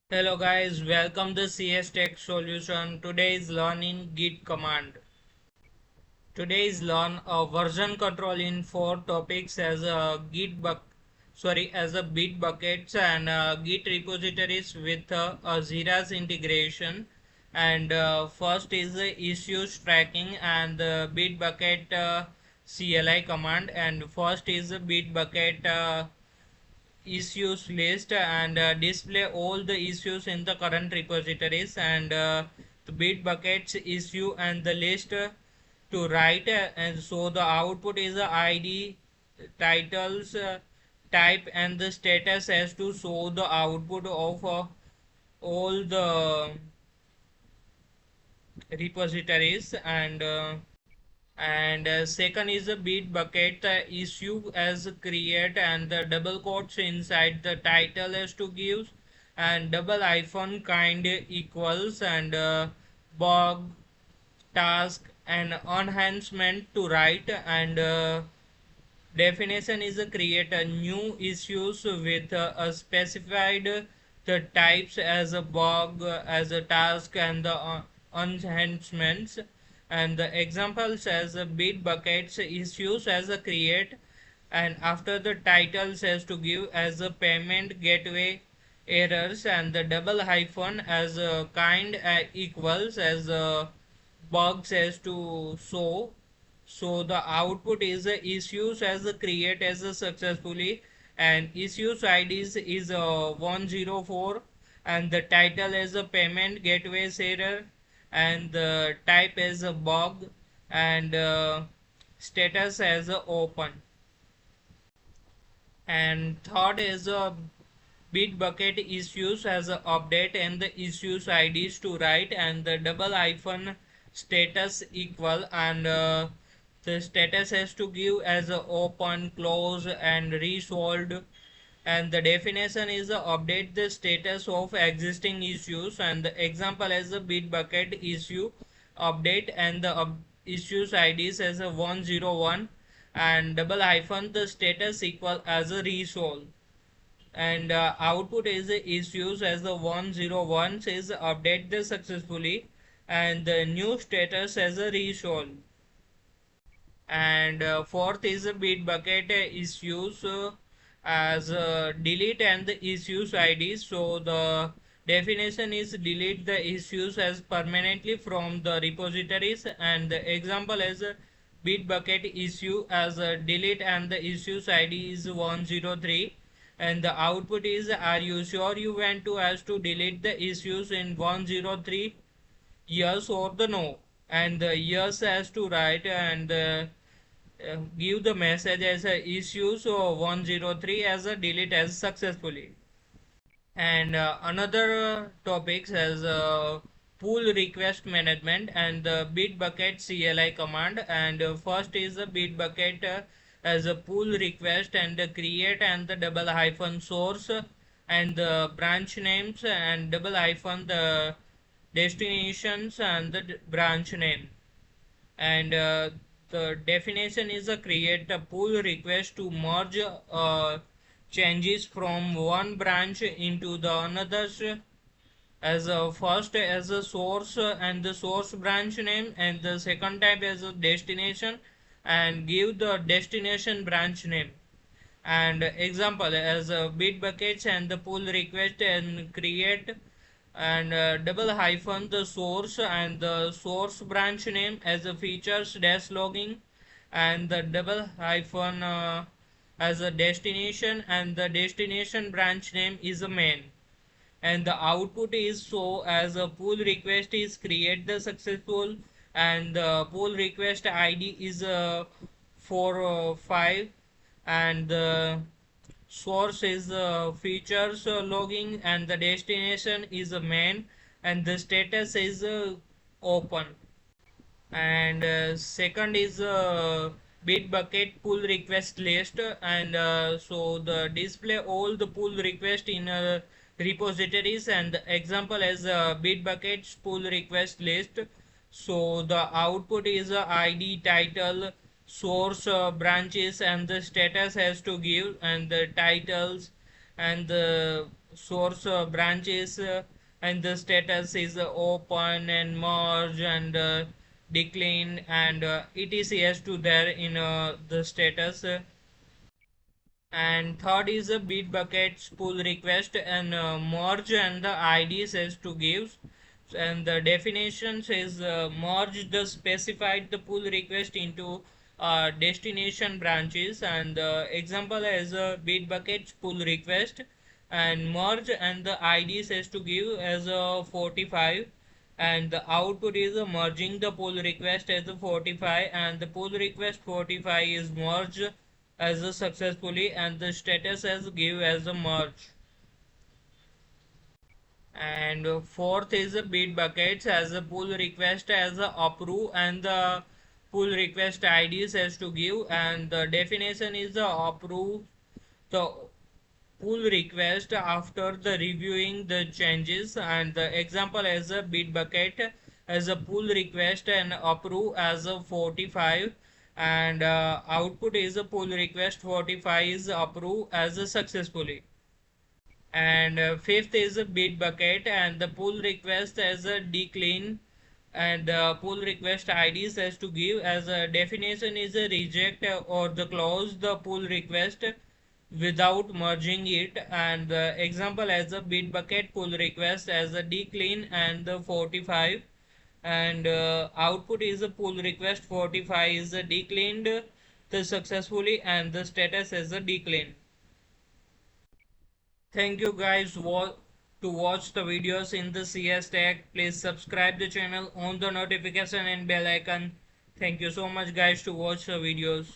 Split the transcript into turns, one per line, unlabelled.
Hello guys, welcome to CS Tech Solution. Today is learning Git command. Today is learn a version control in four topics as a as a Bitbuckets and Git repositories with a Jira's integration. And first is the issues tracking and the Bitbucket CLI command. And first is the Bitbucket issues list and display all the issues in the current repositories and the Bitbuckets issue and the list to write and so the output is the id titles type and the status as to show the output of all the repositories and second is the Bitbucket issue as create and the double quotes inside the title as to give and double hyphen kind equals and bug task and enhancement to write and definition is create a new issues with a specified the types as a bug as a task and the enhancements and the examples as a Bitbuckets issues as a create and after the title says to give as a payment gateway errors and the double hyphen as a kind equals as a bug says to show so the output is issues as a create as a successfully and issues IDs is 104 and the title is a payment gateways error and the type is a bug and status as a open and third is a Bitbucket issues as a update and the issues IDs to write and the double hyphen status equal and the status has to give as a open, close and resolved and the definition is update the status of existing issues and the example as a Bitbucket issue update and the issues IDs as a 101 and double hyphen the status equal as a resolve and output is issues as the 101 says update this successfully and the new status as a resolve and fourth is a Bitbucket issues as delete and the issues id so the definition is delete the issues as permanently from the repositories and the example as a Bitbucket issue as delete and the issues id is 103 and the output is are you sure you want to as to delete the issues in 103 yes or the no and the yes has to write and give the message as a issue so 103 as a delete as successfully and another topics as pull request management and the Bitbucket CLI command and first is the Bitbucket as a pull request and the create and the double hyphen source and the branch names and double hyphen the destinations and the branch name and the definition is a create a pull request to merge changes from one branch into the another as a first as a source and the source branch name and the second type as a destination and give the destination branch name and example as a Bitbuckets and the pull request and create and double hyphen the source and the source branch name as a features dash logging and the double hyphen as a destination and the destination branch name is a main and the output is so as a pull request is create the successful and the pull request id is 4 5 and the source is features logging and the destination is a main and the status is open and second is Bitbucket pull request list and so the display all the pull request in repositories and the example as Bitbucket's pull request list so the output is id title source branches and the status has to give and the titles and the source branches and the status is open and merge and decline and etc to there in the status. And third is a Bitbucket pull request and merge and the ID says to give, and the definition says merge the specified the pull request into destination branches, and the example is a Bitbucket pull request and merge and the ID says to give as a 45, and the output is merging the pull request as a 45 and the pull request 45 is merged as a successfully and the status as give as a merge. And fourth is a bit buckets as a pull request as a approve and the pull request IDs as to give, and the definition is the approve the pull request after the reviewing the changes, and the example as a Bitbucket as a pull request and approve as a 45, and output is a pull request 45 is approve as a successfully. And fifth is a Bitbucket and the pull request as a decline, and the pull request IDs as to give as a definition is a reject or the close the pull request without merging it, and the example as a Bitbucket pull request as a decline and the 45, and output is a pull request 45 is a declined the successfully and the status as a decline. Thank you guys to watch the videos in the CS tag. Please subscribe the channel, on the notification and bell icon. Thank you so much guys to watch the videos.